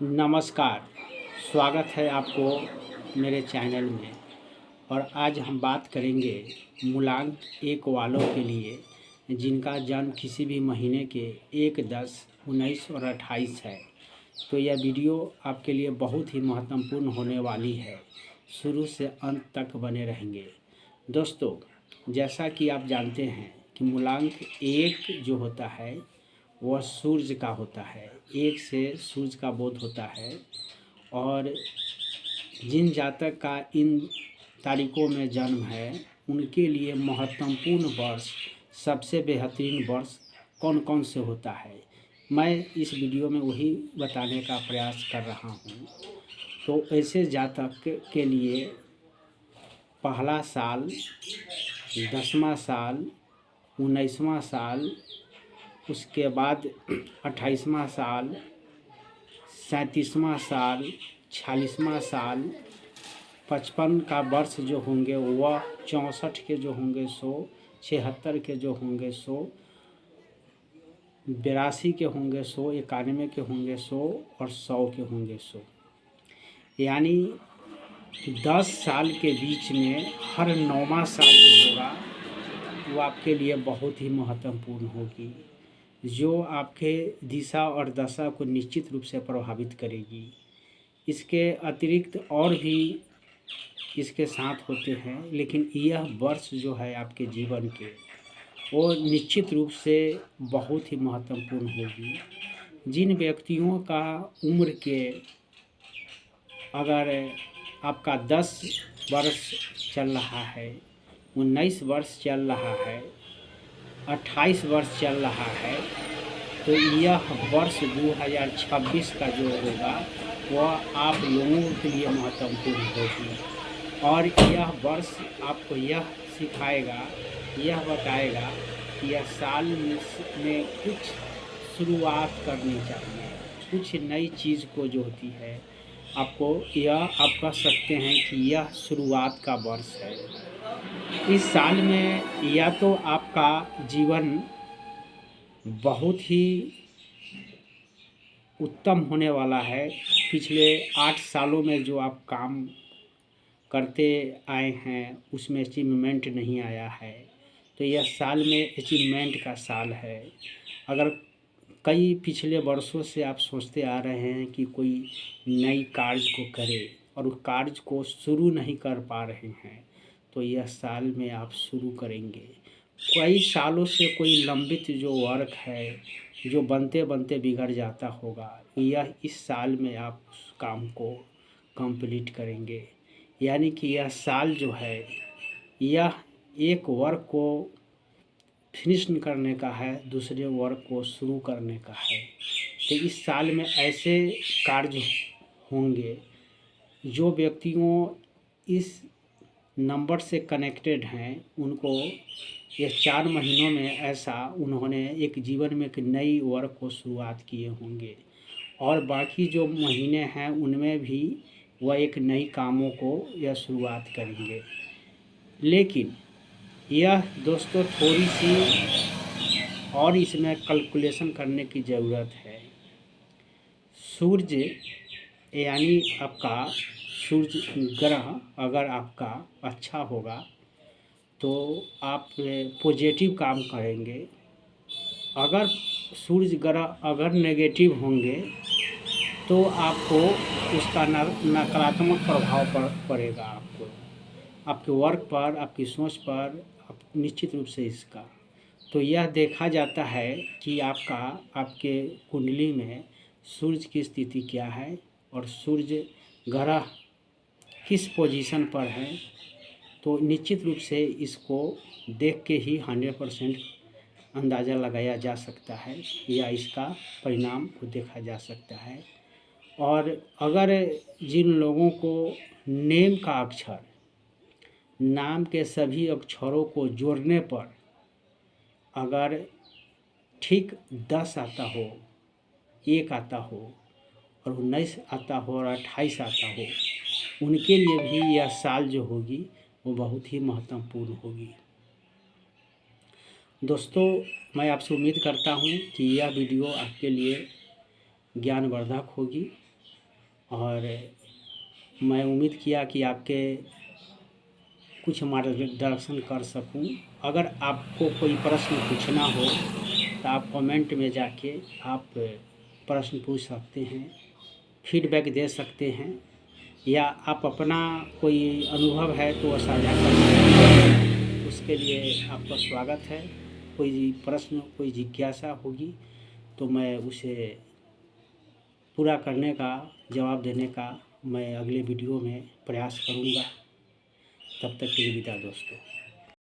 नमस्कार। स्वागत है आपको मेरे चैनल में। और आज हम बात करेंगे मूलांक 1 वालों के लिए जिनका जन्म किसी भी महीने के 1, 10, 19 और 28 है। तो यह वीडियो आपके लिए बहुत ही महत्वपूर्ण होने वाली है। शुरू से अंत तक बने रहेंगे। दोस्तों, जैसा कि आप जानते हैं कि मूलांक 1 जो होता है वह सूर्य का होता है। 1 से सूर्य का बोध होता है। और जिन जातक का इन तारीखों में जन्म है उनके लिए महत्वपूर्ण वर्ष, सबसे बेहतरीन वर्ष कौन कौन से होता है, मैं इस वीडियो में वही बताने का प्रयास कर रहा हूँ। तो ऐसे जातक के लिए पहला साल, 10वां साल, 19वां साल, उसके बाद 28वां साल, 37वां साल, 46वां साल, 55 का वर्ष जो होंगे वह 64 के जो होंगे 100, 76 के जो होंगे 100, 82 के होंगे 100, 91 के होंगे 100 और 100 के होंगे 100। यानी 10 साल के बीच में हर 9वां साल जो होगा वो आपके लिए बहुत ही महत्वपूर्ण होगी, जो आपके दिशा और दशा को निश्चित रूप से प्रभावित करेगी। इसके अतिरिक्त और भी इसके साथ होते हैं, लेकिन यह वर्ष जो है आपके जीवन के वो निश्चित रूप से बहुत ही महत्वपूर्ण होगी। जिन व्यक्तियों का उम्र के अगर आपका 10 वर्ष चल रहा है, 19 वर्ष चल रहा है, 28 वर्ष चल रहा है, तो यह वर्ष 2026 का जो होगा वह आप लोगों के लिए महत्वपूर्ण होगी। और यह वर्ष आपको यह सिखाएगा, यह बताएगा कि यह साल में कुछ शुरुआत करनी चाहिए, कुछ नई चीज़ को जो होती है आपको, यह आप कह सकते हैं कि यह शुरुआत का वर्ष है। इस साल में या तो आपका जीवन बहुत ही उत्तम होने वाला है। पिछले 8 सालों में जो आप काम करते आए हैं उसमें अचीवमेंट नहीं आया है, तो यह साल में अचीवमेंट का साल है। अगर कई पिछले वर्षों से आप सोचते आ रहे हैं कि कोई नई कार्य को करें और उस कार्य को शुरू नहीं कर पा रहे हैं, तो यह साल में आप शुरू करेंगे। कई सालों से कोई लंबित जो वर्क है, जो बनते बनते बिगड़ जाता होगा, यह इस साल में आप उस काम को कंप्लीट करेंगे। यानी कि यह साल जो है यह एक वर्क को फिनिश करने का है, दूसरे वर्क को शुरू करने का है। तो इस साल में ऐसे कार्य होंगे जो व्यक्तियों इस नंबर से कनेक्टेड हैं, उनको ये 4 महीनों में ऐसा उन्होंने एक जीवन में एक नई वर्क को शुरुआत किए होंगे। और बाकी जो महीने हैं उनमें भी वह एक नई कामों को यह शुरुआत करेंगे। लेकिन यह दोस्तों थोड़ी सी और इसमें कैलकुलेशन करने की ज़रूरत है। सूर्य यानी आपका सूर्य ग्रह अगर आपका अच्छा होगा तो आप पॉजिटिव काम करेंगे। अगर सूर्य ग्रह अगर नेगेटिव होंगे तो आपको उसका नकारात्मक प्रभाव पड़ेगा, आपके वर्क पर, आपकी सोच पर, निश्चित रूप से इसका। तो यह देखा जाता है कि आपके कुंडली में सूर्य की स्थिति क्या है और सूर्य ग्रह किस पोजीशन पर है। तो निश्चित रूप से इसको देख के ही 100% अंदाज़ा लगाया जा सकता है या इसका परिणाम को देखा जा सकता है। और अगर जिन लोगों को नेम का अक्षर, नाम के सभी अक्षरों को जोड़ने पर अगर ठीक 10 आता हो, 1 आता हो और 19 आता हो और 28 आता हो, उनके लिए भी यह साल जो होगी वो बहुत ही महत्वपूर्ण होगी। दोस्तों, मैं आपसे उम्मीद करता हूँ कि यह वीडियो आपके लिए ज्ञानवर्धक होगी। और मैं उम्मीद किया कि आपके कुछ मार्गदर्शन कर सकूं। अगर आपको कोई प्रश्न पूछना हो तो आप कमेंट में जाके आप प्रश्न पूछ सकते हैं, फीडबैक दे सकते हैं, या आप अपना कोई अनुभव है तो साझा कर सकते हैं। उसके लिए आपका स्वागत है। कोई प्रश्न, कोई जिज्ञासा होगी तो मैं उसे पूरा करने का, जवाब देने का मैं अगले वीडियो में प्रयास करूँगा। तब तक के लिए विदा दोस्तों।